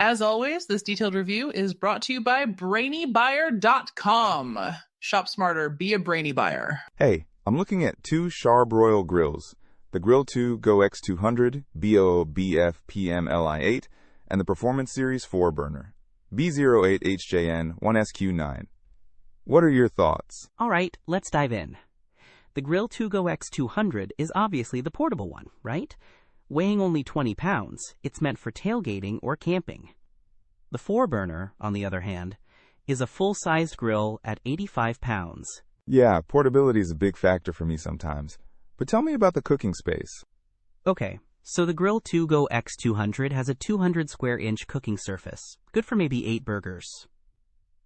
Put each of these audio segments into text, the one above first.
As always, this detailed review is brought to you by BrainyBuyer.com. Shop smarter, be a brainy buyer. Hey, I'm looking at two Charbroil grills, the Grill2Go X200 BOBF-PMLI8 and the Performance Series 4-burner B08HJN1SQ9. What are your thoughts? All right, let's dive in. The Grill2Go X200 is obviously the portable one, right? Weighing only 20 pounds, it's meant for tailgating or camping. The 4-burner, on the other hand, is a full-sized grill at 85 pounds. Yeah, portability is a big factor for me sometimes. But tell me about the cooking space. Okay, so the Grill2Go X200 has a 200 square inch cooking surface, good for maybe 8 burgers.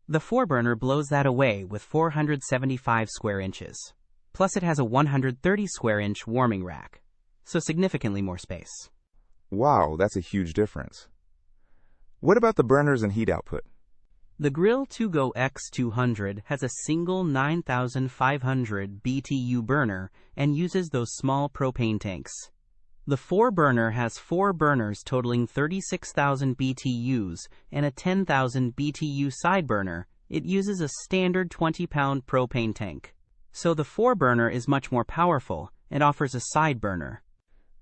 The 4-burner blows that away with 475 square inches. Plus it has a 130 square inch warming rack, so significantly more space. Wow, that's a huge difference. What about the burners and heat output? The Grill2Go X200 has a single 9,500 BTU burner and uses those small propane tanks. The 4-burner has 4 burners totaling 36,000 BTUs and a 10,000 BTU side burner. It uses a standard 20-pound propane tank. So the 4-burner is much more powerful and offers a side burner.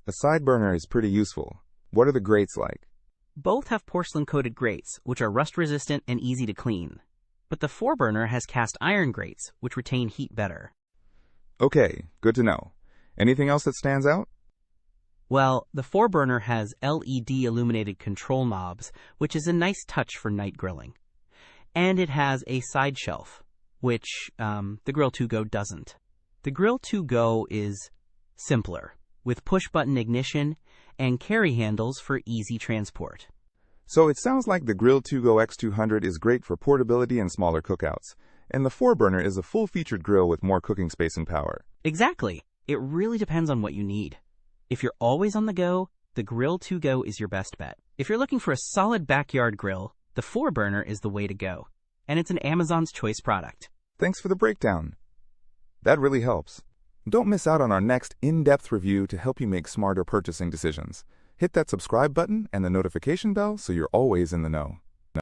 A side burner is pretty useful. What are the grates like? Both have porcelain-coated grates, which are rust-resistant and easy to clean. But the 4-burner has cast iron grates, which retain heat better. Okay, good to know. Anything else that stands out? Well, the 4-burner has LED illuminated control knobs, which is a nice touch for night grilling. And it has a side shelf, which the Grill2Go doesn't. The Grill2Go is simpler, with push-button ignition and carry handles for easy transport. So it sounds like the Grill2Go X200 is great for portability and smaller cookouts, and the 4-burner is a full-featured grill with more cooking space and power. Exactly. It really depends on what you need. If you're always on the go, the Grill2Go is your best bet. If you're looking for a solid backyard grill, the 4-burner is the way to go. And it's an Amazon's Choice product. Thanks for the breakdown. That really helps. Don't miss out on our next in-depth review to help you make smarter purchasing decisions. Hit that subscribe button and the notification bell so you're always in the know.